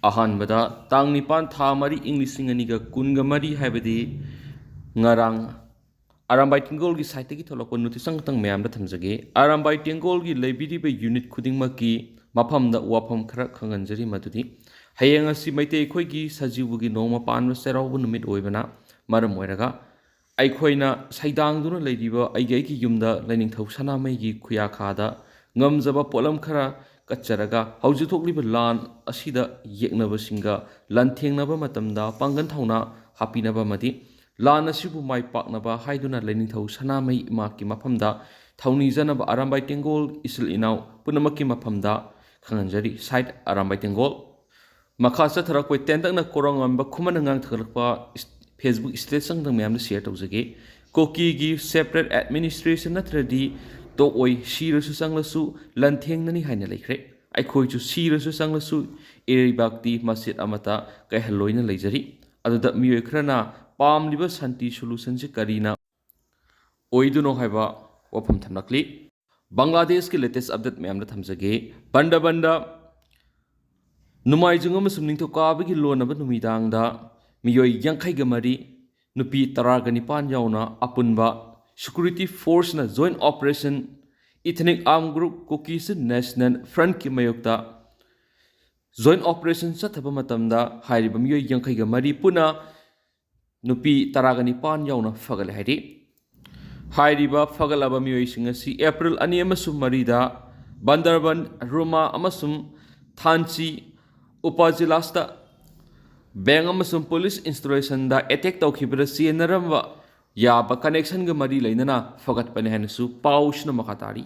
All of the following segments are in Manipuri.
ꯑꯍꯥꯟꯕꯗ ꯇꯥꯡ 9 ꯊꯥ 4 ꯏꯪ 2024 ꯍꯥꯏꯕꯗꯤ ꯉꯔꯥꯡ ꯑꯔꯥꯝꯕꯥꯏ ꯇꯦꯡꯒꯣꯜꯒꯤ ꯁꯥꯏꯠꯇꯒꯤ ꯊꯣꯛꯂꯛꯄ ꯅꯣꯇꯤꯁ ꯑꯃꯇꯪ ꯃꯌꯥꯝꯗ ꯊꯝꯖꯒꯦ꯫ ꯑꯔꯥꯝꯕꯥꯏ ꯇꯦꯡꯒꯣꯜꯒꯤ ꯂꯩꯕꯤꯔꯤꯕ ꯌꯨꯅꯤꯠ ꯈꯨꯗꯤꯡꯃꯛꯀꯤ ꯃꯐꯝꯗ ꯋꯥꯐꯝ ꯈꯔ ꯈꯪꯍꯟꯖꯔꯤ ꯃꯗꯨꯗꯤ ꯍꯌꯦꯡ ꯑꯁꯤ ꯃꯩꯇꯩ ꯑꯩꯈꯣꯏꯒꯤ ꯁꯖꯤꯕꯨꯒꯤ ꯅꯣꯡꯃ ꯄꯥꯟꯕ ꯆꯩꯔꯥꯎꯕ ꯅꯨꯃꯤꯠ ꯑꯣꯏꯕꯅ ꯃꯔꯝ ꯑꯣꯏꯔꯒ ꯑꯩꯈꯣꯏꯅ ꯁꯩꯗꯥꯡꯗꯨꯅ ꯂꯩꯔꯤꯕ ꯑꯩꯒꯤ ꯌꯨꯝꯗ ꯂꯩꯅꯤꯡꯊꯧ ꯁꯅꯥꯃꯍꯤꯒꯤ ꯈꯨꯌꯥꯈꯥꯗ ꯉꯝꯖꯕ ꯄꯣꯠꯂꯝ ꯈꯔ ꯀꯠꯆꯔꯒ ꯍꯧꯖꯤꯛ ꯊꯣꯛꯂꯤꯕ ꯂꯥꯟ ꯑꯁꯤꯗ ꯌꯦꯛꯅꯕꯁꯤꯡꯒ ꯂꯥꯟꯊꯦꯡꯅꯕ ꯃꯇꯝꯗ ꯄꯥꯡꯒꯜ ꯊꯧꯅꯥ ꯍꯥꯞꯄꯤꯅꯕ ꯑꯃꯗꯤ ꯂꯥꯟ ꯑꯁꯤꯕꯨ ꯃꯥꯏ ꯄꯥꯛꯅꯕ ꯍꯥꯏꯗꯨꯅ ꯂꯩꯅꯤꯡꯊꯧ ꯁꯅꯥꯃꯍꯤ ꯏꯃꯥꯛꯀꯤ ꯃꯐꯝꯗ ꯊꯧꯅꯤꯖꯅꯕ ꯑꯔꯥꯝꯕꯥꯏ ꯇꯦꯡꯒꯣꯜ ꯏꯆꯤꯜ ꯏꯅꯥꯎ ꯄꯨꯝꯅꯃꯛꯀꯤ ꯃꯐꯝꯗ ꯈꯪꯍꯟꯖꯔꯤ꯫ ꯁꯥꯏꯠ ꯑꯔꯥꯝꯕꯥꯏ ꯇꯦꯡꯒꯣꯜ꯫ ꯃꯈꯥ ꯆꯠꯊꯔꯛꯄ ꯇꯦꯟꯇꯛꯅ ꯀꯣꯔꯧꯉꯥꯟꯕ ꯈꯨꯃꯟꯅ ꯉꯥꯡꯊꯒꯠꯂꯛꯄ ꯐꯦꯁꯕꯨꯛ ꯁ꯭ꯇꯦꯇꯁꯇꯪ ꯃꯌꯥꯝꯗ ꯁꯤꯌꯔ ꯇꯧꯖꯒꯦ꯫ ꯀꯣꯀꯤꯒꯤ ꯁꯦꯄꯔꯦꯠ ꯑꯦꯗꯃꯤꯅꯤꯁꯇ꯭ꯔꯦꯁꯟ ꯅꯠꯇ꯭ꯔꯗꯤ ꯇꯣꯛꯑꯣꯏ, ꯁꯤꯔꯁꯨ ꯆꯪꯂꯁꯨ ꯂꯟꯊꯦꯡꯅꯅꯤ ꯍꯥꯏꯅ ꯂꯩꯈ꯭ꯔꯦ꯫ ꯑꯩꯈꯣꯏꯁꯨ ꯁꯤꯔꯁꯨ ꯆꯪꯂꯁꯨ ꯏꯔꯩꯕꯥꯛꯇꯤ ꯃꯆꯦꯠ ꯑꯃꯠꯇ ꯀꯥꯏꯍꯜꯂꯣꯏꯅ ꯂꯩꯖꯔꯤ꯫ ꯑꯗꯨꯗ ꯃꯤꯑꯣꯏ ꯈꯔꯅ ꯄꯥꯝꯂꯤꯕ ꯁꯥꯟꯇꯤ ꯁꯣꯂꯨꯁꯟꯁꯤ ꯀꯔꯤꯅ ꯑꯣꯏꯗꯨꯅꯣ ꯍꯥꯏꯕ ꯋꯥꯐꯝ ꯊꯝꯂꯛꯂꯤ꯫ ꯕꯪꯒ꯭ꯂꯥꯗꯦꯁꯀꯤ ꯂꯦꯇꯦꯁ ꯑꯞꯗꯦꯠ ꯃꯌꯥꯝꯗ ꯊꯝꯖꯒꯦ꯫ ꯕꯟꯗ ꯅꯣꯡꯃꯥꯏꯖꯤꯡ ꯑꯃꯁꯨꯡ ꯅꯤꯡꯊꯧꯀꯥꯕꯒꯤ ꯂꯣꯟꯅꯕ ꯅꯨꯃꯤꯗꯥꯡꯗ ꯃꯤꯑꯣꯏ 94, ꯅꯨꯄꯤ 19 ꯌꯥꯎꯅ ꯑꯄꯨꯟꯕ ꯁꯦꯀ꯭ꯌꯨꯔꯤꯇꯤ ꯐꯣꯔꯁꯅ joint operation ethnic armed group Kukis national ꯐ꯭ꯔꯟꯠꯀꯤ ꯃꯥꯌꯣꯛꯇ ꯖꯣꯏꯟ ꯑꯣꯄꯔꯦꯁꯟ ꯆꯠꯊꯕ ꯃꯇꯝꯗ ꯍꯥꯏꯔꯤꯕ ꯃꯤꯑꯣꯏ 94 ꯄꯨꯟꯅ ꯅꯨꯄꯤ 19 ꯌꯥꯎꯅ ꯐꯒꯠꯂꯦ ꯍꯥꯏꯔꯤ꯫ ꯍꯥꯏꯔꯤꯕ ꯐꯒꯠꯂꯕ ꯃꯤꯑꯣꯏꯁꯤꯡ ꯑꯁꯤ ꯑꯦꯄ꯭ꯔꯤꯜ 2 ꯑꯃꯁꯨꯡ 4ꯗ ꯕꯟꯗꯔꯕꯟ, ꯔꯨꯃꯥ ꯑꯃꯁꯨꯡ ꯊꯥꯟꯆꯤ ꯎꯄꯖꯤꯂꯥꯁꯇ ꯕꯦꯡꯛ ꯑꯃꯁꯨꯡ ꯄꯨꯂꯤꯁ ꯏꯟꯁꯇꯣꯂꯦꯁꯟꯗ ꯑꯦꯇꯦꯛ ꯇꯧꯈꯤꯕꯗ ꯆꯦꯟꯅꯔꯝꯕ ꯌꯥꯕ ꯀꯅꯦꯛꯁꯟꯒ ꯃꯔꯤ ꯂꯩꯅꯅ ꯐꯒꯠꯄꯅꯤ ꯍꯥꯏꯅꯁꯨ ꯄꯥꯎꯁꯤꯅ ꯃꯈꯥ ꯇꯥꯔꯤ꯫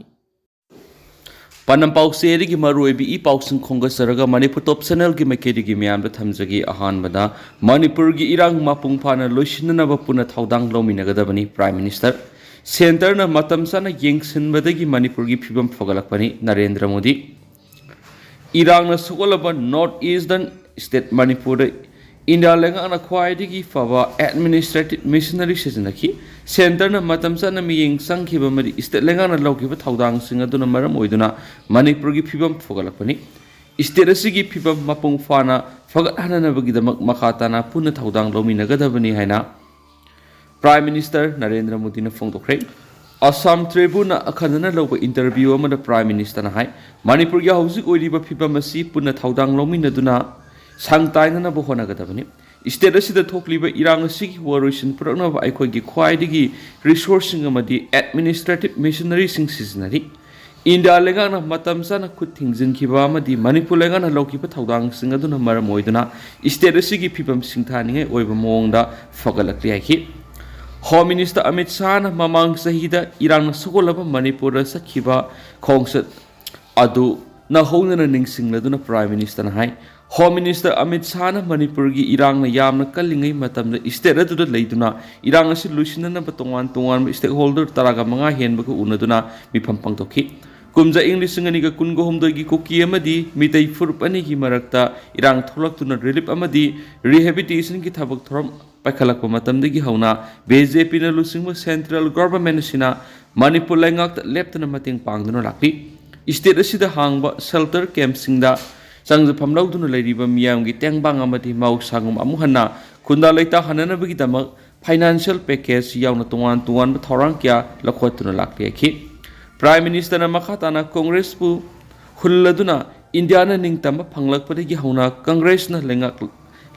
ꯄꯥꯟꯗꯝ ꯄꯥꯎꯆꯦꯗꯒꯤ ꯃꯔꯨꯑꯣꯏꯕ ꯄꯥꯎꯁꯤꯡ ꯈꯣꯝꯒꯠꯆꯔꯒ ꯃꯅꯤꯄꯨꯔ ꯇꯣꯞ ꯆꯦꯅꯦꯜꯒꯤ ꯃꯥꯏꯀꯩꯗꯒꯤ ꯃꯌꯥꯝꯗ ꯊꯝꯖꯒꯦ꯫ ꯑꯍꯥꯟꯕꯗ ꯃꯅꯤꯄꯨꯔꯒꯤ ꯏꯔꯥꯡ ꯃꯄꯨꯡ ꯐꯥꯅ ꯂꯣꯏꯁꯤꯟꯅꯅꯕ ꯄꯨꯟꯅ ꯊꯧꯗꯥꯡ ꯂꯧꯃꯤꯟꯅꯒꯗꯕꯅꯤ꯫ ꯄ꯭ꯔꯥꯏꯝ ꯃꯤꯅꯤꯁꯇꯔ ꯁꯦꯟꯇꯔꯅ ꯃꯇꯝ ꯆꯥꯅ ꯌꯦꯡꯁꯤꯟꯕꯗꯒꯤ ꯃꯅꯤꯄꯨꯔꯒꯤ ꯐꯤꯕꯝ ꯐꯒꯠꯂꯛꯄꯅꯤ꯫ ꯅꯔꯦꯟꯗ꯭ꯔ ꯃꯣꯗꯤ ꯏꯔꯥꯡꯅ ꯁꯣꯛꯍꯜꯂꯕ ꯅꯣꯔꯠ ꯏꯁꯇꯔꯟ ꯁ꯭ꯇꯦꯠ ꯃꯅꯤꯄꯨꯔꯗ ꯏꯟꯗꯤꯌꯥ ꯂꯩꯉꯥꯛꯅ ꯈ꯭ꯋꯥꯏꯗꯒꯤ ꯐꯕ ꯑꯦꯗꯃꯤꯅꯤꯁꯇ꯭ꯔꯦꯇꯤꯚ ꯃꯤꯁꯅꯔꯤ ꯁꯤꯖꯤꯟꯅꯈꯤ꯫ ꯁꯦꯟꯇꯔꯅ ꯃꯇꯝ ꯆꯥꯅ ꯃꯤꯠꯌꯦꯡ ꯆꯪꯈꯤꯕ ꯑꯃꯗꯤ ꯁ꯭ꯇꯦꯠ ꯂꯩꯉꯥꯛꯅ ꯂꯧꯈꯤꯕ ꯊꯧꯗꯥꯡꯁꯤꯡ ꯑꯗꯨꯅ ꯃꯔꯝ ꯑꯣꯏꯗꯨꯅ ꯃꯅꯤꯄꯨꯔꯒꯤ ꯐꯤꯕꯝ ꯐꯒꯠꯂꯛꯄꯅꯤ꯫ ꯁ꯭ꯇꯦꯠ ꯑꯁꯤꯒꯤ ꯐꯤꯕꯝ ꯃꯄꯨꯡ ꯐꯥꯅ ꯐꯒꯠꯍꯟꯅꯕꯒꯤꯗꯃꯛ ꯃꯈꯥ ꯇꯥꯅ ꯄꯨꯟꯅ ꯊꯧꯗꯥꯡ ꯂꯧꯃꯤꯟꯅꯒꯗꯕꯅꯤ ꯍꯥꯏꯅ ꯄ꯭ꯔꯥꯏꯝ ꯃꯤꯅꯤꯁꯇꯔ ꯅꯔꯦꯟꯗ꯭ꯔ ꯃꯣꯗꯤꯅ ꯐꯣꯡꯗꯣꯛꯈ꯭ꯔꯦ꯫ ꯑꯁꯥꯝ ꯇ꯭ꯔꯤꯕꯨꯟꯅ ꯑꯈꯟꯅꯅ ꯂꯧꯕ ꯏꯟꯇꯔꯚ꯭ꯌꯨ ꯑꯃꯗ ꯄ꯭ꯔꯥꯏꯝ ꯃꯤꯅꯤꯁꯇꯔꯅ ꯍꯥꯏ ꯃꯅꯤꯄꯨꯔꯒꯤ ꯍꯧꯖꯤꯛ ꯑꯣꯏꯔꯤꯕ ꯐꯤꯕꯝ ꯑꯁꯤ ꯄꯨꯟꯅ ꯊꯧꯗꯥꯡ ꯂꯧꯃꯤꯟꯅꯗꯨꯅ ꯁꯪꯇꯥꯏꯅꯅꯕ ꯍꯣꯠꯅꯒꯗꯕꯅꯤ꯫ ꯁ꯭ꯇꯦꯠ ꯑꯁꯤꯗ ꯊꯣꯛꯂꯤꯕ ꯏꯔꯥꯡ ꯑꯁꯤꯒꯤ ꯋꯥꯔꯣꯏꯁꯤꯟ ꯄꯨꯔꯛꯅꯕ ꯑꯩꯈꯣꯏꯒꯤ ꯈ꯭ꯋꯥꯏꯗꯒꯤ ꯔꯤꯁꯣꯔꯁꯁꯤꯡ ꯑꯃꯗꯤ ꯑꯦꯗꯃꯤꯅꯤꯁꯇ꯭ꯔꯦꯇꯤꯚ ꯃꯤꯁꯅꯔꯤꯁꯤꯡ ꯁꯤꯖꯤꯟꯅꯔꯤ꯫ ꯏꯟꯗꯤꯌꯥ ꯂꯩꯉꯥꯛꯅ ꯃꯇꯝ ꯆꯥꯅ ꯈꯨꯠ ꯊꯤꯡꯖꯤꯟꯈꯤꯕ ꯑꯃꯗꯤ ꯃꯅꯤꯄꯨꯔ ꯂꯩꯉꯥꯛꯅ ꯂꯧꯈꯤꯕ ꯊꯧꯗꯥꯡꯁꯤꯡ ꯑꯗꯨꯅ ꯃꯔꯝ ꯑꯣꯏꯗꯨꯅ ꯁ꯭ꯇꯦꯠ ꯑꯁꯤꯒꯤ ꯐꯤꯕꯝ ꯁꯤꯡꯊꯥꯅꯤꯡꯉꯥꯏ ꯑꯣꯏꯕ ꯃꯑꯣꯡꯗ ꯐꯒꯠꯂꯛꯂꯤ ꯍꯥꯏꯈꯤ꯫ ꯍꯣꯝ ꯃꯤꯅꯤꯁꯇꯔ ꯑꯃꯤꯠ ꯁꯥꯍꯅ ꯃꯃꯥꯡ ꯆꯍꯤꯗ ꯏꯔꯥꯡꯅ ꯁꯣꯛꯍꯜꯂꯕ ꯃꯅꯤꯄꯨꯔꯗ ꯆꯠꯈꯤꯕ ꯈꯣꯡꯆꯠ ꯑꯗꯨ ꯅꯧꯍꯧꯅꯅ ꯅꯤꯡꯁꯤꯡꯂꯗꯨꯅ ꯄ꯭ꯔꯥꯏꯝ ꯃꯤꯅꯤꯁꯇꯔꯅ ꯍꯥꯏ ꯍꯣꯝ ꯃꯤꯅꯤꯁꯇꯔ ꯑꯃꯤꯠ ꯁꯥꯍꯅ ꯃꯅꯤꯄꯨꯔꯒꯤ ꯏꯔꯥꯡꯅ ꯌꯥꯝꯅ ꯀꯜꯂꯤꯉꯩ ꯃꯇꯝꯗ ꯁ꯭ꯇꯦꯠ ꯑꯗꯨꯗ ꯂꯩꯗꯨꯅ ꯏꯔꯥꯡ ꯑꯁꯤ ꯂꯣꯏꯁꯤꯟꯅꯅꯕ ꯇꯣꯉꯥꯟ ꯇꯣꯉꯥꯟꯕ ꯁ꯭ꯇꯦꯛ ꯍꯣꯜꯗꯔ 15 ꯍꯦꯟꯕꯒ ꯎꯅꯗꯨꯅ ꯃꯤꯐꯝ ꯄꯥꯡꯊꯣꯛꯈꯤ꯫ ꯀꯨꯝꯖꯥ ꯏꯪ 2019ꯒꯤ ꯀꯨꯀꯤ ꯑꯃꯗꯤ ꯃꯤꯇꯩ ꯐꯨꯔꯨꯞ ꯑꯅꯤꯒꯤ ꯃꯔꯛꯇ ꯏꯔꯥꯡ ꯊꯣꯛꯂꯛꯇꯨꯅ ꯔꯤꯂꯤꯞ ꯑꯃꯗꯤ ꯔꯤꯍꯦꯕꯤꯂꯤꯇꯦꯁꯟꯒꯤ ꯊꯕꯛ ꯊꯧꯔꯝ ꯄꯥꯏꯈꯠꯂꯛꯄ ꯃꯇꯝꯗꯒꯤ ꯍꯧꯅ ꯕꯤꯖꯦꯄꯤꯅ ꯂꯨꯆꯤꯡꯕ ꯁꯦꯟꯇ꯭ꯔꯦꯜ ꯒꯚꯔꯟꯃꯦꯟꯠ ꯑꯁꯤꯅ ꯃꯅꯤꯄꯨꯔ ꯂꯩꯉꯥꯛꯇ ꯂꯦꯞꯇꯅ ꯃꯇꯦꯡ ꯄꯥꯡꯗꯨꯅ ꯂꯥꯛꯂꯤ꯫ ꯁ꯭ꯇꯦꯠ ꯑꯁꯤꯗ ꯍꯥꯡꯕ ꯁꯦꯜꯇꯔ ꯀꯦꯝꯞꯁꯤꯡꯗ ꯆꯪꯖꯐꯝ ꯂꯧꯗꯨꯅ ꯂꯩꯔꯤꯕ ꯃꯤꯌꯥꯝꯒꯤ ꯇꯦꯡꯕꯥꯡ ꯑꯃꯗꯤ ꯃꯍꯧꯁꯥꯒꯨꯝ ꯑꯃꯨꯛ ꯍꯟꯅ ꯈꯨꯟꯗꯥ ꯂꯩꯇꯥꯍꯟꯅꯅꯕꯒꯤꯗꯃꯛ ꯐꯥꯏꯅꯥꯟꯁꯤꯌꯦꯜ ꯄꯦꯀꯦꯖ ꯌꯥꯎꯅ ꯇꯣꯉꯥꯟ ꯇꯣꯉꯥꯟꯕ ꯊꯧꯔꯥꯡ ꯀꯌꯥ ꯂꯧꯈꯠꯇꯨꯅ ꯂꯥꯛꯂꯤ ꯍꯥꯏꯈꯤ꯫ ꯄ꯭ꯔꯥꯏꯝ ꯃꯤꯅꯤꯁꯇꯔꯅ ꯃꯈꯥ ꯇꯥꯅ ꯀꯣꯡꯒ꯭ꯔꯦꯁꯄꯨ ꯍꯨꯜꯂꯗꯨꯅ ꯏꯟꯗꯤꯌꯥꯅ ꯅꯤꯡꯇꯝꯕ ꯐꯪꯂꯛꯄꯗꯒꯤ ꯍꯧꯅ ꯀꯪꯒ꯭ꯔꯦꯁꯅ ꯂꯩꯉꯥꯛ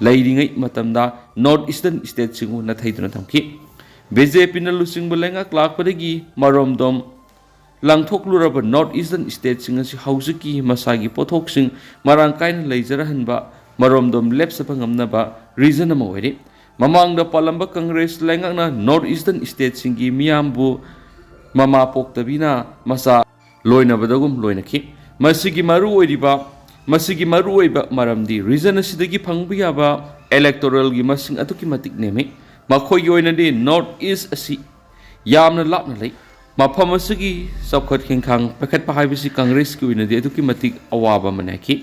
ꯂꯩꯔꯤꯉꯩ ꯃꯇꯝꯗ ꯅꯣꯔꯠ ꯏꯁꯇꯔꯟ ꯁ꯭ꯇꯦꯠꯁꯤꯡꯕꯨ ꯅꯥꯊꯩꯗꯨꯅ ꯊꯝꯈꯤ꯫ ꯕꯤꯖꯦꯄꯤꯅ ꯂꯨꯆꯤꯡꯕ ꯂꯩꯉꯥꯛ ꯂꯥꯛꯄꯗꯒꯤ ꯃꯔꯣꯝꯗꯣꯝ ꯂꯥꯡꯊꯣꯛꯂꯨꯔꯕ ꯅꯣꯔꯠ ꯏꯁꯇꯔꯟ ꯁ꯭ꯇꯦꯠꯁꯤꯡ ꯑꯁꯤ ꯍꯧꯖꯤꯛꯀꯤ ꯃꯁꯥꯒꯤ ꯄꯣꯠꯊꯣꯛꯁꯤꯡ ꯃꯔꯥꯡ ꯀꯥꯏꯅ ꯂꯩꯖꯔꯍꯟꯕ ꯃꯔꯣꯝꯗꯣꯝ ꯂꯦꯞꯆꯕ ꯉꯝꯅꯕ ꯔꯤꯖꯟ ꯑꯃ ꯑꯣꯏꯔꯤ꯫ ꯃꯃꯥꯡꯗ ꯄꯥꯜꯂꯝꯕ ꯀꯪꯒ꯭ꯔꯦꯁ ꯂꯩꯉꯥꯛꯅ ꯅꯣꯔꯠ ꯏꯁꯇꯔꯟ ꯁ꯭ꯇꯦꯠꯁꯤꯡꯒꯤ ꯃꯤꯌꯥꯝꯕꯨ ꯃꯃꯥ ꯄꯣꯛꯇꯕꯤꯅ ꯃꯆꯥ ꯂꯣꯏꯅꯕꯗꯒꯨꯝ ꯂꯣꯏꯅꯈꯤ꯫ ꯃꯁꯤꯒꯤ ꯃꯔꯨꯑꯣꯏꯕ ꯃꯔꯝꯗꯤ ꯔꯤꯖꯟ ꯑꯁꯤꯗꯒꯤ ꯐꯪꯕ ꯌꯥꯕ ꯏꯂꯦꯛꯇꯣꯔꯦꯜꯒꯤ ꯃꯁꯤꯡ ꯑꯗꯨꯛꯀꯤ ꯃꯇꯤꯛ ꯅꯦꯝꯃꯤ꯫ ꯃꯈꯣꯏꯒꯤ ꯑꯣꯏꯅꯗꯤ ꯅꯣꯔꯠ ꯏꯁꯠ ꯑꯁꯤ ꯌꯥꯝꯅ ꯂꯥꯞꯅ ꯂꯩ꯫ ꯃꯐꯝ ꯑꯁꯤꯒꯤ ꯆꯥꯎꯈꯠ ꯈꯤꯡꯈꯥꯡ ꯄꯥꯏꯈꯠꯄ ꯍꯥꯏꯕꯁꯤ ꯀꯪꯒ꯭ꯔꯦꯁꯀꯤ ꯑꯣꯏꯅꯗꯤ ꯑꯗꯨꯛꯀꯤ ꯃꯇꯤꯛ ꯑꯋꯥꯕ ꯑꯃꯅꯤ ꯍꯥꯏꯈꯤ꯫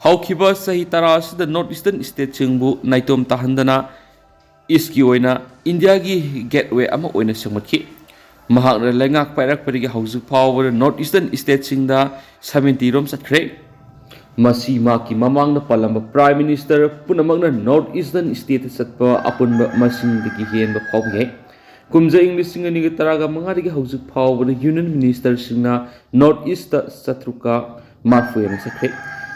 ꯍꯧꯈꯤꯕ ꯆꯍꯤ 10 ꯑꯁꯤꯗ ꯅꯣꯔꯠ ꯏꯁꯇꯔꯟ ꯁ꯭ꯇꯦꯠꯁꯤꯡꯕꯨ ꯅꯥꯏꯇꯣꯝ ꯇꯥꯍꯟꯗꯅ ꯏꯁꯀꯤ ꯑꯣꯏꯅ ꯏꯟꯗꯤꯌꯥꯒꯤ ꯒꯦꯠꯋꯦ ꯑꯃ ꯑꯣꯏꯅ ꯁꯦꯝꯒꯠꯈꯤ꯫ ꯃꯍꯥꯛꯅ ꯂꯩꯉꯥꯛ ꯄꯥꯏꯔꯛꯄꯗꯒꯤ ꯍꯧꯖꯤꯛ ꯐꯥꯎꯕꯗ ꯅꯣꯔꯠ ꯏꯁꯇꯔꯟ ꯁ꯭ꯇꯦꯠꯁꯤꯡꯗ 70 ꯔꯣꯝ ꯆꯠꯈ꯭ꯔꯦ꯫ Masi maki mamang na palamba Prime Minister punamak na North Eastern State satpa apun ba masing digi hian ba phau ye kumza English singa ni taraga mangari ga haujuk phau ba Union Minister singna North East satruka marfu ya sakhe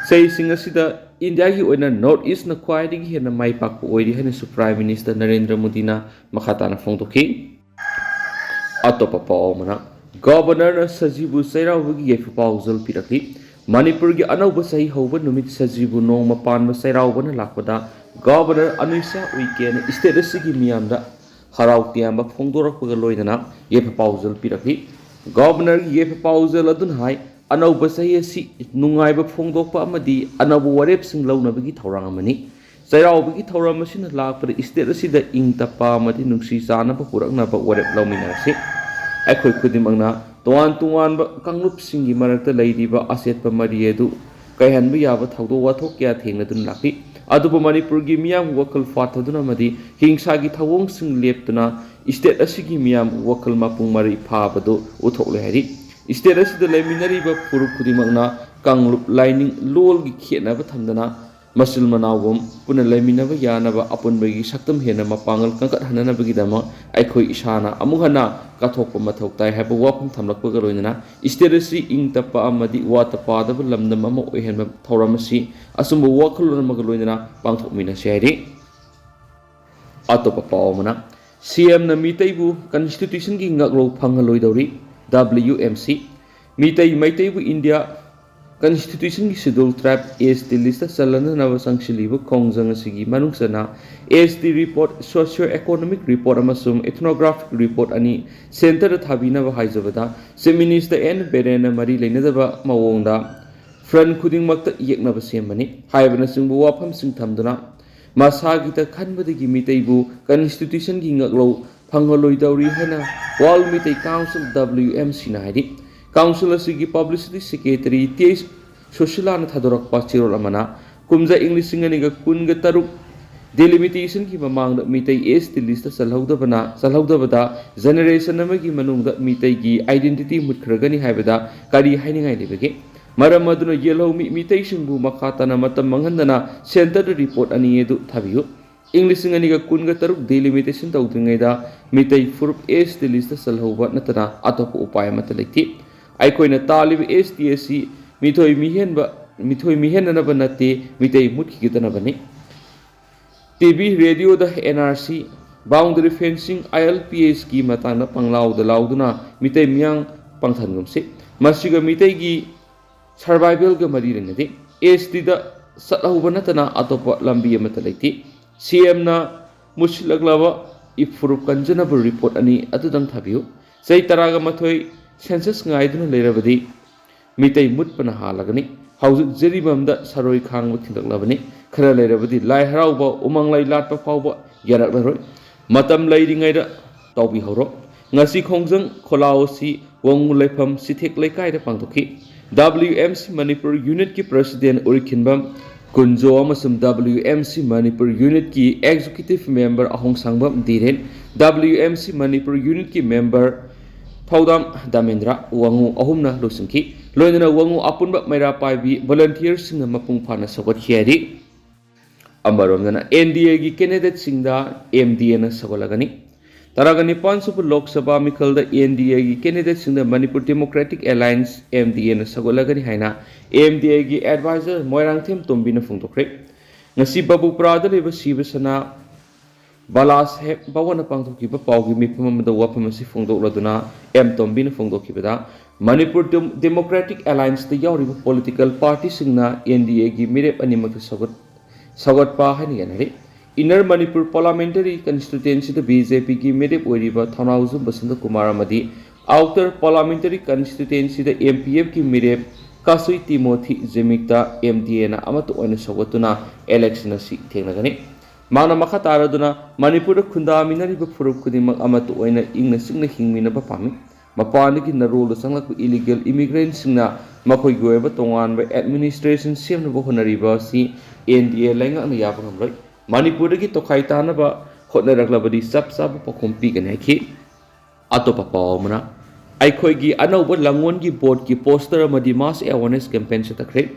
sei singa sida India gi oina North East na khwai digi hian mai pak po oiri hane su Prime Minister Narendra Modi na makhata na phong tokhi atopa pau mana Governor na Sajibu Sairau gi yefu pau zul pirakli Manipur gi anauba sahi hauba numit Sajibu nong mapan Sairau na lakpada Governor Anisa Uike na state asigi miyamda harau tiamba phongdorak paga loidana yefu pau zul pirakli Governor gi yefu pau zul adun hai anauba sahi asi nungai ba phongdokpa amadi anabu warep sing launabagi thorang amani Sairau bagi thoram masina lakpada state asida ingtapa amadi nungsi sana ba purakna ba warep lauminarsi akhoi khudimangna Tuan tuan ba kanglup singi marakta laidiba aset pa mariedu kaihan ba yaba thawdo wathok kya thengna dun lakhi aduba Manipur gi miyam wakal fataduna madi hingsa gi thawong sing leptuna state asigi miyam wakal mapung mari phabadu uthok le hari state asida leminari ba puru khudimangna kanglup lining lol gi khena ba thamdana masul manawum puna leminaba yanaba apun bagi saktam hena mapangal kangkat hanana bagi dama aikhoi isana amuhana kathokpa mathok tai haba wapham thamlakpa ga loinana isterasi ingtapa amadi watapa da lamdam ama oihenba thoramasi asumbu wakhulona maga loinana pangthokmina sheri atopa pawmana CM na mitaibu constitution gi ngaklo phangaloi dori WMC mitai maitaibu India Constitution ki schedule trap ST list salana nawa sangshilibu khongjang asigi manungsana ST report socio-economic report amasum ethnographic report ani center thabina ba haijabada se minister N berena mari leinadaba mawongda front khuding makta yekna ba semani haibana singbu wapham sing thamduna masagi ta khanbadagi mitaibu constitution gi ngaklo phangaloi dawri hana wall mitai council WMC na haidi Council asigi Publicity Secretary T.S. Soshilana Thadorak Pachirol Amana Kumza English Singaniga Kunga Taruk Delimitation ki mamang mitai ST list salhaudabada generation amagi manungda mitai gi identity mutkragani haibada kari hainingai libege maramaduna yellow mitai singbu makhatana matam manghandana center report ani edu thabiyu English singaniga kunga taruk delimitation tawdringaida mitai furup ST list salhauba natana atopa upaya mata lekti Aikoina talib STSC mithoi mihenanaba nate mitai mutki gitanabani TV radio da NRC boundary fencing ILPS ki matana panglau da lauduna mitai miyang pangthangumse masiga mitai gi survival ga mari rengade ST da sathuba natana atopa lambi amata leiti CM na muslaglaba ifuru kanjanaba report ani atudang thabiu sei taraga mathoi Census ngaiduna leirabadi mitai mutpana halagani haujuk jeribamda saroi khangba thindaklavani khara leirabadi lai harauba umang lai latpa phauba yaraklaroi matam leiringaida tawbi horo ngasi khongjang kholaosi wong lepham sithek lekai da pangtokhi WMC Manipur Unit ki President Urikhinbam Kunjo amasum WMC Manipur Unit ki Executive Member Ahong Sangbam Diren WMC Manipur Unit ki Member Faudam Damendra wangu ahumna losingki loinana wangu apunba maira paibi volunteers singa mapung phana sagot khiari ambaromna NDA gi candidate singda MDA na sagolagani taragani pansupu Lok Sabha mikalda NDA gi candidate singda Manipur Democratic Alliance MDA na sagolagani haina MDA gi advisor Moirangthem Tombina phungtokre ngasi babu prada leba sibasana Balas hep bawana pangthokiba paugi mipamamada waphamasi phongdokladuna Tombina phongdokibada Manipur Democratic Alliance the yauriba political party singna NDA gi mirep animak sagot pa hani yanari Inner Manipur Parliamentary Constituency the BJP gi mirep oiriba Thanauzum Basanta Kumar amadi Outer Parliamentary Constituency the MPF gi mirep Kasui Timothy Zemikta MDA na amatu oina sagotuna election asi thengnagani Mana makataraduna Manipur khunda minariba furup kudimak amatu oina ingna singna hingminaba pami mapaniki narol sanglak illegal immigrants singna makoi goeba tonganba administration semnaba honariba si NDA lainga na yaba ngamloi Manipur gi tokhai tanaba hotnaraklabadi sap pakhompi ganaki atopa pawmana aikhoi gi anauba langon gi board ki poster amadi mass awareness campaign satakre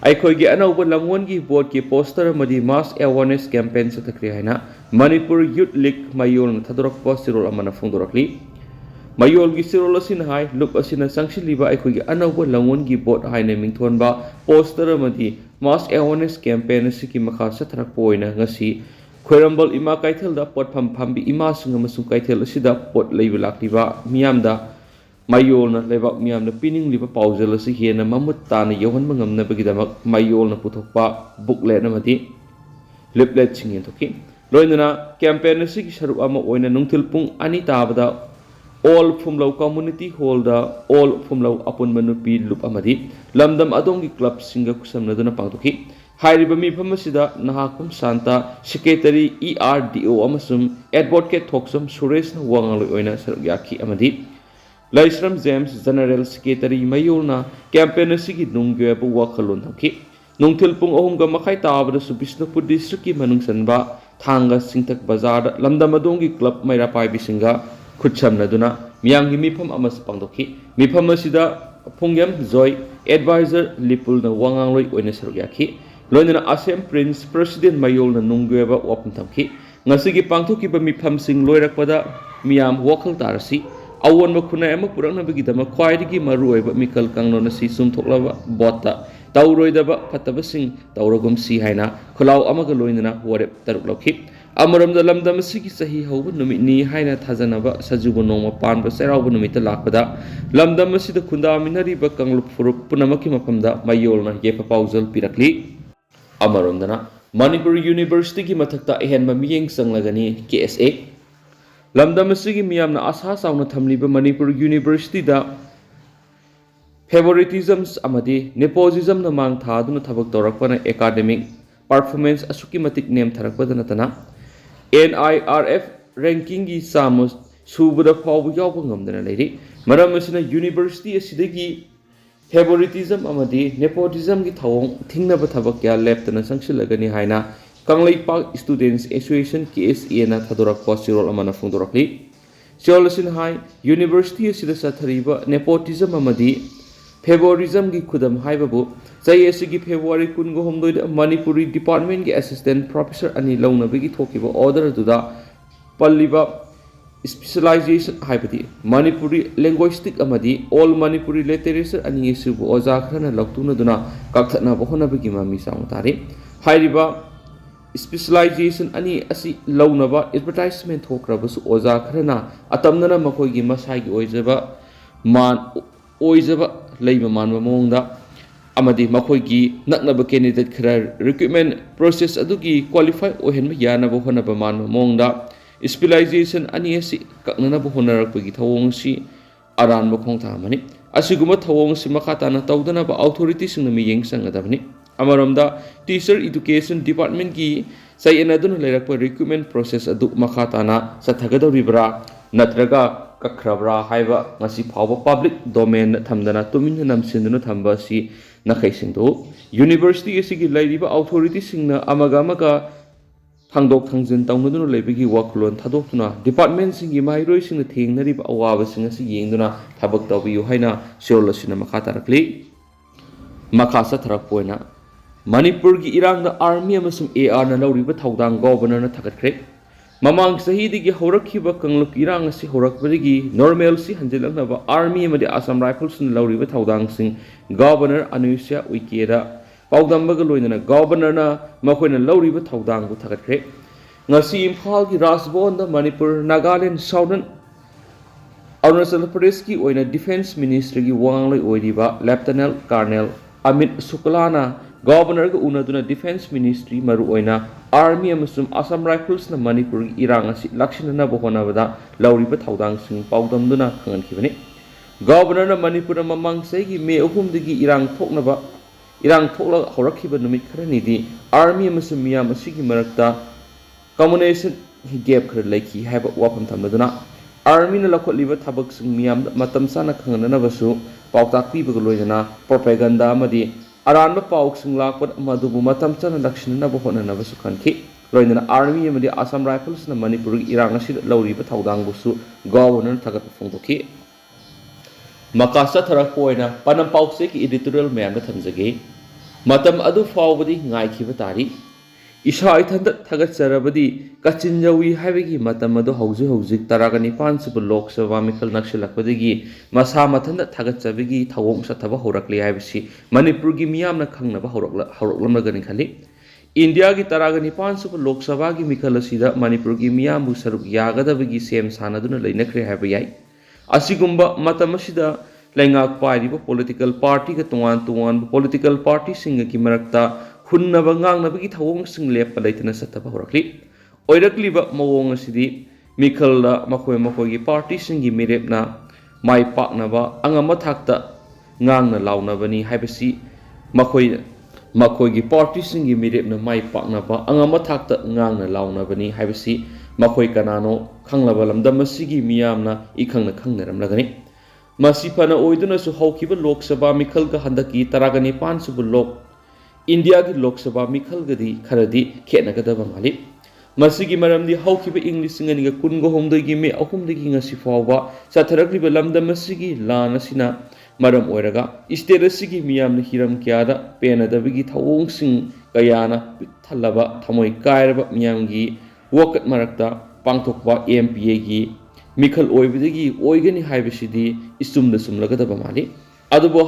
ꯑꯩꯈꯣꯏꯒꯤ ꯑꯅꯧꯕ ꯂꯝꯉꯣꯟꯒꯤ ꯕꯣꯔꯗꯀꯤ ꯄꯣꯁꯇꯔ ꯑꯃꯗꯤ ꯃꯥꯁ ꯑꯦꯋꯥꯔꯅꯦꯁ ꯀꯦꯝꯄꯦꯟ ꯆꯠꯊꯈ꯭ꯔꯦ ꯍꯥꯏꯅ ꯃꯅꯤꯄꯨꯔ ꯌꯨꯠ ꯂꯤꯒ ꯃꯌꯣꯜꯅ ꯊꯥꯗꯣꯔꯛꯄ ꯆꯤꯔꯣꯜ ꯑꯃꯅ ꯐꯣꯡꯗꯣꯔꯛꯂꯤ ꯃꯌꯣꯜꯒꯤ ꯆꯤꯔꯣꯜ ꯑꯁꯤꯅ ꯍꯥꯏ ꯂꯨꯞ ꯑꯁꯤꯅ ꯆꯪꯁꯤꯜꯂꯤꯕ ꯑꯩꯈꯣꯏꯒꯤ ꯑꯅꯧꯕ ꯂꯝꯉꯣꯟꯒꯤ ꯕꯣꯔꯗ ꯍꯥꯏꯅ ꯃꯤꯡꯊꯣꯟꯕ ꯄꯣꯁꯇꯔ ꯑꯃꯗꯤ ꯃꯥꯁ ꯑꯦꯋꯥꯔꯅꯦꯁ ꯀꯦꯝꯄꯦꯟ ꯑꯁꯤꯒꯤ ꯃꯈꯥ ꯆꯠꯊꯔꯛꯄ ꯑꯣꯏꯅ ꯉꯁꯤ ꯈꯣꯏꯔꯝꯕꯜ ꯏꯃꯥ ꯀꯩꯊꯦꯜꯗ ꯄꯣꯠꯐꯝ ꯐꯝꯕꯤ ꯏꯃꯥꯁꯤꯡ ꯑꯃꯁꯨꯡ ꯀꯩꯊꯦꯜ ꯑꯁꯤꯗ ꯄꯣꯠ ꯂꯩꯕ ꯂꯥꯛꯂꯤꯕ ꯃꯤꯌꯥꯝꯗ ꯃꯌꯣꯜꯅ ꯂꯩꯕꯥꯛ ꯃꯤꯌꯥꯝꯅ ꯄꯤꯅꯤꯡꯂꯤꯕ ꯄꯥꯎꯖꯦꯜ ꯑꯁꯤ ꯍꯦꯟꯅ ꯃꯃꯨꯠ ꯇꯥꯅ ꯌꯧꯍꯟꯕ ꯉꯝꯅꯕꯒꯤꯗꯃꯛ ꯃꯌꯣꯜꯅ ꯄꯨꯊꯣꯛꯄ ꯕꯨꯛꯂꯦꯠ ꯑꯃꯗꯤ ꯂꯤꯞꯂꯦꯠꯁꯤꯡ ꯌꯦꯟꯊꯣꯛꯈꯤ ꯂꯣꯏꯅꯅ ꯀꯦꯝꯄꯦꯟ ꯑꯁꯤꯒꯤ ꯁꯔꯨꯛ ꯑꯃ ꯑꯣꯏꯅ ꯅꯨꯡꯊꯤꯜ ꯄꯨꯡ 2 ꯇꯥꯕꯗ ꯑꯣꯜ ꯐꯨꯝꯂꯧ ꯀꯝꯃꯨꯅꯤꯇꯤ ꯍꯣꯜꯗ ꯑꯣꯜ ꯐꯨꯝꯂꯧ ꯑꯄꯨꯟꯕ ꯅꯨꯄꯤ ꯂꯨꯞ ꯑꯃꯗꯤ ꯂꯝꯗꯝ ꯑꯗꯣꯝꯒꯤ ꯀ꯭ꯂꯕꯁꯤꯡꯒ ꯈꯨꯠꯁꯝꯅꯗꯨꯅ ꯄꯥꯡꯊꯣꯛꯈꯤ ꯍꯥꯏꯔꯤꯕ ꯃꯤꯐꯝ ꯑꯁꯤꯗ ꯅꯍꯥꯛꯄꯝ ꯁꯥꯟꯇ ꯁꯦꯀ꯭ꯔꯦꯇꯔꯤ ERDO ꯑꯃꯁꯨꯡ ꯑꯦꯗꯚꯣꯀꯦꯠ ꯊꯣꯛꯆꯝ ꯁꯨꯔꯦꯁꯅ ꯋꯥ ꯉꯥꯡꯂꯣꯏ ꯑꯣꯏꯅ ꯁꯔꯨꯛ ꯌꯥꯈꯤ ꯑꯃꯗꯤ ꯂꯩꯁ꯭ꯔꯝ ꯖꯦꯝꯁ ꯖꯦꯅꯔꯦꯜ ꯁꯦꯀ꯭ꯔꯦꯇꯔꯤ ꯃꯌꯣꯜꯅ ꯀꯦꯝꯄꯦꯟ ꯑꯁꯤꯒꯤ ꯅꯨꯡꯒꯤ ꯑꯣꯏꯕ ꯋꯥꯈꯜꯂꯣꯟ ꯊꯝꯈꯤ ꯅꯨꯡꯊꯤꯜ ꯄꯨꯡ 3:30 ꯇꯥꯕꯗꯁꯨ ꯕꯤꯁꯅꯨꯄꯨꯔ ꯗꯤꯁꯇ꯭ꯔꯤꯛꯀꯤ ꯃꯅꯨꯡ ꯆꯟꯕ ꯊꯥꯡꯒ ꯆꯤꯡꯊꯛ ꯕꯖꯥꯔꯗ ꯂꯝꯗꯝ ꯑꯗꯣꯝꯒꯤ ꯀ꯭ꯂꯕ ꯃꯩꯔꯥ ꯄꯥꯏꯕꯤꯁꯤꯡꯒ ꯈꯨꯠꯁꯝꯅꯗꯨꯅ ꯃꯤꯌꯥꯝꯒꯤ ꯃꯤꯐꯝ ꯑꯃꯁꯨ ꯄꯥꯡꯊꯣꯛꯈꯤ ꯃꯤꯐꯝ ꯑꯁꯤꯗ ꯐꯨꯡꯒꯦꯝ ꯖꯣꯏ ꯑꯦꯗꯚꯥꯏꯖꯔ ꯂꯤꯄꯨꯜꯅ ꯋꯥ ꯉꯥꯡꯂꯣꯏ ꯑꯣꯏꯅ ꯁꯔꯨꯛ ꯌꯥꯈꯤ ꯂꯣꯏꯅꯅ ꯑꯁꯦꯝ ꯄ꯭ꯔꯤꯟꯁ ꯄ꯭ꯔꯁꯤꯗꯦꯟ ꯃꯌꯣꯜꯅ ꯅꯨꯡꯒꯤ ꯑꯣꯏꯕ ꯋꯥꯐꯝ ꯊꯝꯈꯤ ꯉꯁꯤꯒꯤ ꯄꯥꯡꯊꯣꯛꯈꯤꯕ ꯃꯤꯐꯝꯁꯤꯡ ꯂꯣꯏꯔꯛꯄꯗ ꯃꯤꯌꯥꯝ ꯋꯥꯈꯜ ꯇꯥꯔꯁꯤ ꯑꯑꯣꯟꯕ ꯈꯨꯟꯅꯥꯏ ꯑꯃ ꯄꯨꯔꯛꯅꯕꯒꯤꯗꯃꯛ ꯈ꯭ꯋꯥꯏꯗꯒꯤ ꯃꯔꯨꯑꯣꯏꯕ ꯃꯤꯈꯜ ꯀꯥꯡꯂꯣꯟ ꯑꯁꯤ ꯆꯨꯝꯊꯣꯛꯂꯕ ꯕꯣꯠꯇ ꯇꯧꯔꯣꯏꯗꯕ ꯐꯠꯇꯕꯁꯤꯡ ꯇꯧꯔꯒꯨꯝꯁꯤ ꯍꯥꯏꯅ ꯈꯨꯜꯂꯥꯎ ꯑꯃꯒ ꯂꯣꯏꯅꯅ ꯋꯥꯔꯦꯞ 6 ꯂꯧꯈꯤ ꯑꯃꯔꯣꯝꯗ ꯂꯝꯗꯝ ꯑꯁꯤꯒꯤ ꯆꯍꯤ ꯍꯧꯕ ꯅꯨꯃꯤꯠꯅꯤ ꯍꯥꯏꯅ ꯊꯥꯖꯅꯕ ꯁꯖꯤꯕꯨ ꯅꯣꯡꯃ ꯄꯥꯟꯕ ꯆꯩꯔꯥꯎꯕ ꯅꯨꯃꯤꯠꯇ ꯂꯥꯛꯄꯗ ꯂꯝꯗꯝ ꯑꯁꯤꯗ ꯈꯨꯟꯗꯥꯃꯤꯟꯅꯔꯤꯕ ꯀꯥꯡꯂꯨꯞ ꯐꯨꯔꯨꯞ ꯄꯨꯝꯅꯃꯛꯀꯤ ꯃꯐꯝꯗ ꯃꯌꯣꯜꯅ ꯌꯦꯠꯄ ꯄꯥꯎꯖꯦꯜ ꯄꯤꯔꯛꯂꯤ ꯑꯃꯔꯣꯝꯗꯅ ꯃꯅꯤꯄꯨꯔ ꯌꯨꯅꯤꯚꯔꯁꯤꯇꯤꯒꯤ ꯃꯊꯛꯇ ꯑꯍꯦꯟꯕ ꯃꯤꯠꯌꯦꯡ ꯆꯪꯂꯒꯅꯤ KSA ꯂꯝꯗꯝ ꯑꯁꯤꯒꯤ ꯃꯤꯌꯥꯝꯅ ꯑꯁꯥ ꯆꯥꯎꯅ ꯊꯝꯂꯤꯕ ꯃꯅꯤꯄꯨꯔ ꯌꯨꯅꯤꯚꯔꯁꯤꯇꯤꯗ ꯐꯦꯚꯣꯔꯤꯇꯤꯖꯝꯁ ꯑꯃꯗꯤ ꯅꯦꯄꯣꯇꯤꯖꯝꯅ ꯃꯥꯡ ꯊꯥꯗꯨꯅ ꯊꯕꯛ ꯇꯧꯔꯛꯄꯅ ꯑꯦꯀꯥꯗꯦꯃꯤꯛ ꯄꯔꯐꯣꯔꯃꯦꯟꯁ ꯑꯁꯨꯛꯀꯤ ꯃꯇꯤꯛ ꯅꯦꯝꯊꯔꯛꯄꯗ NIRF ꯔꯦꯡꯀꯤꯡꯒꯤ ꯆꯥꯝꯃ ꯁꯨꯕꯗ ꯐꯥꯎꯕ ꯌꯥꯎꯕ ꯉꯝꯗꯅ ꯂꯩꯔꯤ ꯃꯔꯝ ꯑꯁꯤꯅ ꯌꯨꯅꯤꯚꯔꯁꯤꯇꯤ ꯑꯁꯤꯗꯒꯤ ꯐꯦꯚꯣꯔꯤꯇꯤꯖꯝ ꯑꯃꯗꯤ ꯅꯦꯄꯣꯇꯤꯖꯝꯒꯤ ꯊꯧꯑꯣꯡ ꯊꯤꯡꯅꯕ ꯊꯕꯛ ꯀꯌꯥ ꯂꯦꯞꯇꯅ ꯆꯪꯁꯤꯜꯂꯒꯅꯤ ꯍꯥꯏꯅ ꯀꯪꯂꯩꯄꯥꯛ ꯁ꯭ꯇꯨꯗꯦꯟꯠꯁ ꯑꯦꯁꯣꯁꯤꯌꯦꯁꯟ KSAꯅ ꯊꯥꯗꯣꯔꯛꯄ ꯆꯤꯔꯣꯜ ꯑꯃꯅ ꯐꯣꯡꯗꯣꯔꯛꯂꯤ ꯆꯤꯔꯣꯜ ꯑꯁꯤꯅ ꯍꯥꯏ ꯌꯨꯅꯤꯚꯔꯁꯤꯇꯤ ꯑꯁꯤꯗ ꯆꯠꯊꯔꯤꯕ ꯅꯦꯄꯣꯇꯤꯖꯝ ꯑꯃꯗꯤ ꯐꯦꯚꯣꯔꯤꯖꯝꯒꯤ ꯈꯨꯗꯝ ꯍꯥꯏꯕꯕꯨ ꯆꯍꯤ ꯑꯁꯤꯒꯤ ꯐꯦꯕ꯭ꯔꯨꯋꯥꯔꯤ 23ꯗ ꯃꯅꯤꯄꯨꯔꯤ ꯗꯤꯄꯥꯔꯠꯃꯦꯟꯠꯒꯤ ꯑꯦꯁꯤꯁꯇꯦꯟꯠ ꯄ꯭ꯔꯣꯐꯦꯁꯔ 2 ꯂꯧꯅꯕꯒꯤ ꯊꯣꯛꯈꯤꯕ ꯑꯣꯔꯗꯔ ꯑꯗꯨꯗ ꯄꯜꯂꯤꯕ ꯁ꯭ꯄꯦꯁꯤꯑꯦꯂꯥꯏꯖꯦꯁꯟ ꯍꯥꯏꯕꯗꯤ ꯃꯅꯤꯄꯨꯔꯤ ꯂꯦꯡꯒ꯭ꯋꯦꯁꯇꯤꯛ ꯑꯃꯗꯤ ꯑꯣꯜ ꯃꯅꯤꯄꯨꯔꯤ ꯂꯤꯇꯔꯦꯆꯔ ꯑꯅꯤ ꯑꯁꯤꯕꯨ ꯑꯣꯖꯥ ꯈꯔꯅ ꯂꯧꯇꯨꯅꯗꯨꯅ ꯀꯛꯊꯠꯅꯕ ꯍꯣꯠꯅꯕꯒꯤ ꯃꯃꯤ ꯆꯥꯎꯅ ꯇꯥꯔꯤ ꯍꯥꯏꯔꯤꯕ ꯁ꯭ꯄꯦꯁꯤꯑꯦꯂꯥꯏꯖꯦꯁꯟ ꯑꯅꯤ ꯑꯁꯤ ꯂꯧꯅꯕ ꯑꯦꯗꯚꯔꯇꯥꯏꯖꯃꯦꯟꯠ ꯊꯣꯛꯈ꯭ꯔꯕꯁꯨ ꯑꯣꯖꯥ ꯈꯔꯅ ꯑꯇꯝꯅꯅ ꯃꯈꯣꯏꯒꯤ ꯃꯁꯥꯒꯤ ꯑꯣꯏꯖꯕ ꯂꯩꯕ ꯃꯥꯟꯕ ꯃꯑꯣꯡꯗ ꯑꯃꯗꯤ ꯃꯈꯣꯏꯒꯤ ꯅꯛꯅꯕ ꯀꯦꯟꯗꯤꯗꯦꯠ ꯈꯔ ꯔꯤꯀ꯭ꯔꯨꯠꯃꯦꯟꯠ ꯄ꯭ꯔꯣꯁꯦꯁ ꯑꯗꯨꯒꯤ ꯀ꯭ꯋꯥꯂꯤꯐꯥꯏ ꯑꯣꯏꯍꯟꯕ ꯌꯥꯅꯕ ꯍꯣꯠꯅꯕ ꯃꯥꯟꯕ ꯃꯑꯣꯡꯗ ꯁ꯭ꯄꯦꯁꯤꯑꯦꯂꯥꯏꯖꯦꯁꯟ ꯑꯅꯤ ꯑꯁꯤ ꯀꯛꯅꯅꯕ ꯍꯣꯠꯅꯔꯛꯄꯒꯤ ꯊꯧꯑꯣꯡ ꯑꯁꯤ ꯑꯔꯥꯟꯕ ꯈꯣꯡꯊꯥꯡ ꯑꯃꯅꯤ ꯑꯁꯤꯒꯨꯝꯕ ꯊꯧꯑꯣꯡ ꯑꯁꯤ ꯃꯈꯥ ꯇꯥꯅ ꯇꯧꯗꯅꯕ ꯑꯣꯊꯣꯔꯤꯇꯤꯁꯤꯡꯅ ꯃꯤꯠꯌꯦꯡ ꯆꯪꯒꯗꯕꯅꯤ ꯑꯃꯔꯣꯝꯗ ꯇꯤꯆꯔ ꯏꯗꯨꯀꯦꯁꯟ ꯗꯤꯄꯥꯔꯠꯃꯦꯟꯠꯒꯤ ꯆꯌꯦꯠꯅꯗꯨꯅ ꯂꯩꯔꯛꯄ ꯔꯤꯀ꯭ꯔꯨꯠꯃꯦꯟꯠ ꯄ꯭ꯔꯣꯁꯦꯁ ꯑꯗꯨ ꯃꯈꯥ ꯇꯥꯅ ꯆꯠꯊꯒꯗꯧꯔꯤꯕ꯭ꯔꯥ ꯅꯠꯇ꯭ꯔꯒ ꯀꯛꯈ꯭ꯔꯕ꯭ꯔꯥ ꯍꯥꯏꯕ ꯉꯁꯤ ꯐꯥꯎꯕ ꯄꯕ꯭ꯂꯤꯛ ꯗꯣꯃꯦꯟꯗ ꯊꯝꯗꯅ ꯇꯨꯃꯤꯟꯅ ꯅꯝꯁꯤꯟꯗꯨꯅ ꯊꯝꯕ ꯑꯁꯤ ꯅꯥꯈꯩ ꯁꯦꯡꯗꯣꯛꯎ ꯌꯨꯅꯤꯚꯔꯁꯤꯇꯤ ꯑꯁꯤꯒꯤ ꯂꯩꯔꯤꯕ ꯑꯣꯊꯣꯔꯤꯇꯤꯁꯤꯡꯅ ꯑꯃꯒ ꯊꯥꯡꯗꯣꯛ ꯊꯥꯡꯖꯤꯟ ꯇꯧꯅꯗꯨꯅ ꯂꯩꯕꯒꯤ ꯋꯥꯈꯜꯂꯣꯟ ꯊꯥꯗꯣꯛꯇꯨꯅ ꯗꯤꯄꯥꯔꯠꯃꯦꯟꯠꯁꯤꯡꯒꯤ ꯃꯍꯩꯔꯣꯏꯁꯤꯡꯅ ꯊꯦꯡꯅꯔꯤꯕ ꯑꯋꯥꯕꯁꯤꯡ ꯑꯁꯤ ꯌꯦꯡꯗꯨꯅ ꯊꯕꯛ ꯇꯧꯕꯤꯌꯨ ꯍꯥꯏꯅ ꯆꯤꯔꯣꯜ ꯑꯁꯤꯅ ꯃꯈꯥ ꯇꯥꯔꯛꯂꯤ ꯃꯈꯥ ꯆꯠꯊꯔꯛꯄ ꯑꯣꯏꯅ ꯃꯅꯤꯄꯨꯔꯒꯤ ꯏꯔꯥꯡꯗ ꯑꯥꯔꯃꯤ ꯑꯃꯁꯨꯡ ARꯅ ꯂꯧꯔꯤꯕ ꯊꯧꯗꯥꯡ ꯒꯣꯚꯔꯅꯔꯅ ꯊꯥꯒꯠꯈ꯭ꯔꯦ ꯃꯃꯥꯡ ꯆꯍꯤꯗꯒꯤ ꯍꯧꯔꯛꯈꯤꯕ ꯀꯥꯡꯂꯨꯞꯀꯤ ꯏꯔꯥꯡ ꯑꯁꯤ ꯍꯧꯔꯛꯄꯗꯒꯤ ꯅꯣꯔꯃꯦꯜꯁꯤ ꯍꯟꯖꯤꯜꯂꯛꯅꯕ ꯑꯥꯔꯃꯤ ꯑꯃꯗꯤ ꯑꯁꯥꯝ ꯔꯥꯏꯐꯜꯁꯅ ꯂꯧꯔꯤꯕ ꯊꯧꯗꯥꯡꯁꯤꯡ ꯒꯣꯚꯔꯅꯔ ꯑꯅꯨꯁ꯭ꯌꯥ ꯎꯏꯀꯦꯗ ꯄꯥꯎꯗꯝꯕꯒ ꯂꯣꯏꯅꯅ ꯒꯣꯚꯔꯅꯔꯅ ꯃꯈꯣꯏꯅ ꯂꯧꯔꯤꯕ ꯊꯧꯗꯥꯡꯕꯨ ꯊꯥꯒꯠꯈ꯭ꯔꯦ ꯉꯁꯤ ꯏꯝꯐꯥꯜꯒꯤ ꯔꯥꯖꯚꯋꯟꯗ ꯃꯅꯤꯄꯨꯔ ꯅꯥꯒꯥꯂꯦꯟ ꯁꯥꯎꯗꯔꯟ ꯑꯔꯨꯅꯥꯆꯜ ꯄ꯭ꯔꯗꯦꯁꯀꯤ ꯑꯣꯏꯅ ꯗꯤꯐꯦꯟꯁ ꯃꯤꯅꯤꯁꯇ꯭ꯔꯤꯒꯤ ꯋꯥꯉꯥꯡꯂꯣꯏ ꯑꯣꯏꯔꯤꯕ lieutenant colonel Amit ꯁꯨꯀ꯭ꯂꯥꯅ ꯒꯣꯚꯔꯅꯔꯒ ꯎꯅꯗꯨꯅ defence ministry ꯃꯔꯨꯑꯣꯏꯅ ꯑꯥꯔꯃꯤ ꯑꯃꯁꯨꯡ ꯑꯁꯥꯝ ꯔꯥꯏꯐꯜꯁꯅ ꯃꯅꯤꯄꯨꯔꯒꯤ ꯏꯔꯥꯡ ꯑꯁꯤ ꯂꯥꯛꯁꯤꯟꯅꯅꯕ ꯍꯣꯠꯅꯕꯗ ꯂꯧꯔꯤꯕ ꯊꯧꯗꯥꯡꯁꯤꯡ ꯄꯥꯎꯗꯝꯗꯨꯅ ꯈꯪꯍꯟꯈꯤꯕꯅꯤ ꯒꯣꯚꯔꯅꯔꯅ ꯃꯅꯤꯄꯨꯔꯗꯃꯃꯥꯡ ꯆꯍꯤꯒꯤ ꯃꯦ 3ꯗꯒꯤ ꯏꯔꯥꯡ ꯊꯣꯛꯂꯒ ꯍꯧꯔꯛꯈꯤꯕ ꯅꯨꯃꯤꯠ ꯈꯔꯅꯤꯗꯤ ꯑꯥꯔꯃꯤ ꯑꯃꯁꯨꯡ ꯃꯤꯌꯥꯝ ꯑꯁꯤꯒꯤ ꯃꯔꯛꯇ ꯀꯝꯃꯨꯅꯤꯀꯦꯁꯟ ꯒꯦꯞ ꯈꯔ ꯂꯩꯈꯤ ꯍꯥꯏꯕ ꯋꯥꯐꯝ ꯊꯝꯂꯗꯨꯅ ꯑꯥꯔꯃꯤꯅ ꯂꯧꯈꯠꯂꯤꯕ ꯊꯕꯛꯁꯤꯡ ꯃꯤꯌꯥꯝꯗ ꯃꯇꯝ ꯆꯥꯅ ꯈꯪꯍꯟꯅꯅꯕꯁꯨ ꯄꯥꯎꯇꯥꯛ ꯄꯤꯕꯒ ꯂꯣꯏꯅꯅ ꯄ꯭ꯔꯣꯄꯦꯒꯟꯗꯥ ꯑꯃꯗꯤ ꯑꯔꯥꯟꯕ ꯄꯥꯎꯁꯤꯡ ꯂꯥꯛꯄꯗ ꯃꯗꯨꯕꯨ ꯃꯇꯝ ꯆꯥꯅ ꯂꯥꯛꯁꯤꯟꯅꯅꯕ ꯍꯣꯠꯅꯅꯕꯁꯨ ꯈꯟꯈꯤ ꯂꯣꯏꯅꯅ ꯑꯥꯔꯃꯤ ꯑꯃꯗꯤ ꯑꯁꯥꯝ ꯔꯥꯏꯐꯜꯁꯅ ꯃꯅꯤꯄꯨꯔꯒꯤ ꯏꯔꯥꯡ ꯑꯁꯤꯗ ꯂꯧꯔꯤꯕ ꯊꯧꯗꯥꯡꯕꯨꯁꯨ ꯒꯣꯚꯔꯅꯔꯅ ꯊꯥꯒꯠꯄ ꯐꯣꯡꯗꯣꯛꯈꯤ ꯃꯈꯥ ꯆꯠꯊꯔꯛꯄ ꯑꯣꯏꯅ ꯄꯥꯅꯝ ꯄꯥꯎꯆꯦꯒꯤ ꯏꯗꯤꯇꯣꯔꯤꯌꯦꯜ ꯃꯌꯥꯝꯗ ꯊꯝꯖꯒꯦ matam adu faubadi ngaikhiba tari isa ithanda thagatcharabadi kachin jawi haibagi matam adu hauji taragani pansubu lok sabha mikhal naksilakpadagi masa mathanda thagatchabagi thawong sathaba horakli haibasi manipur gi miyamna khangnaba horaklamagani khali India ki taragani pansubu lok sabha gi mikhal asida manipur gi miyambu saruk yagadabagi sem sanaduna leinakre haibayai asigumba matam asida Lengak pairiba political party ka tuan political party singa ki marakta hunna bangang na bagi thawong sing lep palaitana sataba horakli oirakli ba mawong asidi mikhal da makoi gi party singi mirep na mai pak na ba angama thakta ngang na launa bani haibasi makoi gi party singi mirep na mai pak na ba angama thakta ngang na launa bani haibasi makoi kanano khanglaba lamdam asigi miyamna ikhangna khangnaram lagani Masi pana oiduna su haukiba Lok Sabha mikhal ka handaki taragani pansubu lok India ki Lok Sabha mikhal gadi kharadi khenagadaba mali masigi maramdi haukiba English ngani ga kungo homdagi me ahumdagi ngasi fawba satharakliba lamda masigi lana sina maram oiraga state asigi miyamna hiram kyada penadabigi thawong sing kayana pithalaba thamoi kairaba miyamgi wakat marakta pangthokba MPA gi mikhal oibidagi oigani haibasidi isumda sumlagadaba mali adubo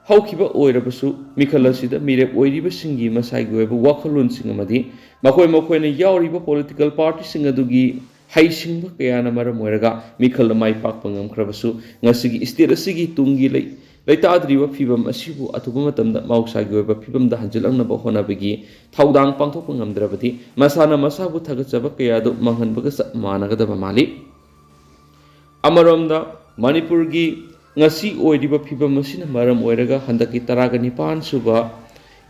haukiba oirabasu mikhal asida mirep oiriba singi masai goiba wakhalun singamadi makoina yauriba political party singadugi haisingba kayana maram oiraga mikhal mai pakpa ngamkhrabasu ngasigi state asigi tungi leitadriba phibam asibu atuba matamda mausagi oiba phibamda hanjilangnaba honabagi thaudang pangthokpa ngamdrabadi masana masabu thagachaba kayadu manghanbaga managadaba mali amaromda manipurgi ngasi oiriba phibam asina maram oiraga handaki taragani pansuba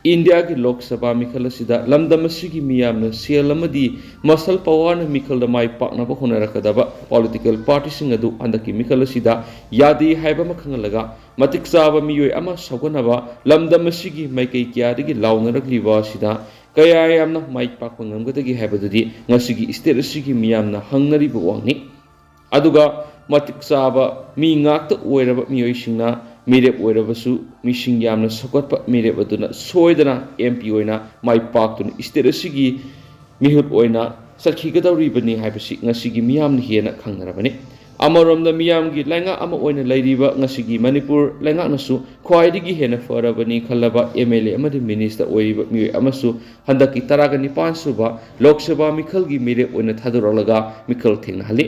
India ki Lok Sabha mikhal asida lamdam asigi miyamna selamadi masal pawana mikhal da mai pakna ba honarakadaba political party singadu handaki mikhal asida yadi haiba makhangalaga matik saba miyoi ama sagonaba lamdam asigi maikai kyadagi laungarakliba asida kaya yamna mai pakpa ngamgadagi haibadudi ngasigi state asigi miyamna hangnariba wangni aduga matik saba mi ngakta oiraba miyoi singna mirep oirabasu mising yamna sokotpa mirep aduna soidana MP oina mai paktuna state asigi mihut oina sakhigadawribani haibasi ngasigi miyamna hena khangnarabani amaromda miyamgi lainga ama oina leiriba ngasigi manipur lainga nasu khwaidigi hena farabani khallaba MLA amadi minister oiriba mi amasu handaki taragani pansuba Lok Sabha mikhalgi mirep oina thaduralaga mikhal thengnahali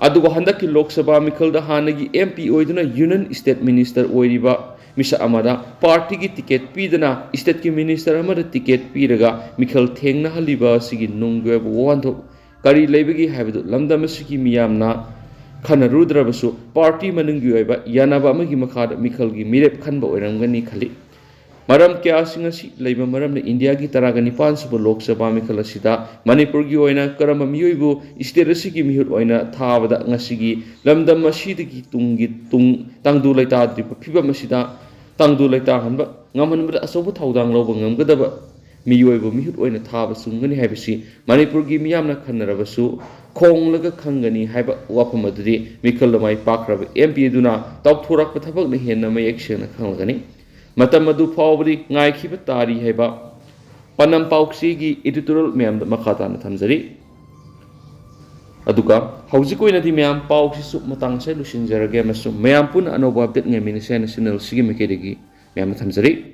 adugo handaki Lok Sabha mikhal da hanagi MP oiduna Union State Minister oiriba misa amada party gi ticket pidana state ki minister amada ticket piraga mikhal thengna haliba sigi nungweb wantho kari leibagi haibadu lamdam sigi miyamna khana rudrabasu party manungi oiba yanaba amagi makhada mikhal gi mirep khanba oiramgani khali maram kya singasi leiba maram India ki taragani pansubu Lok Sabha mikhal asida manipur gi oina karama miyoibu state asigi mihut oina thabada ngasigi lamdam asidagi tung tangdu laitadri phibam asida tangdu laita hanba ngamanbada asobu thaudang loba ngamgadaba miyoibu mihut oina thaba sungani haibasi manipur gi miyamna khanarabasu khonglaga khangani haiba wapham adudi mikhal mai pakraba MP duna tawthorak pathabak na henna mai action khanglagani matam adu fawbri ngai khiba tari haiba panam pauksi gi editorial mem da makhata na thamjari aduka hauji koina di mem pauksi su matang sai lusinjarage masu mem pun anoba update ngai mini national sigi mekedegi mem thamjari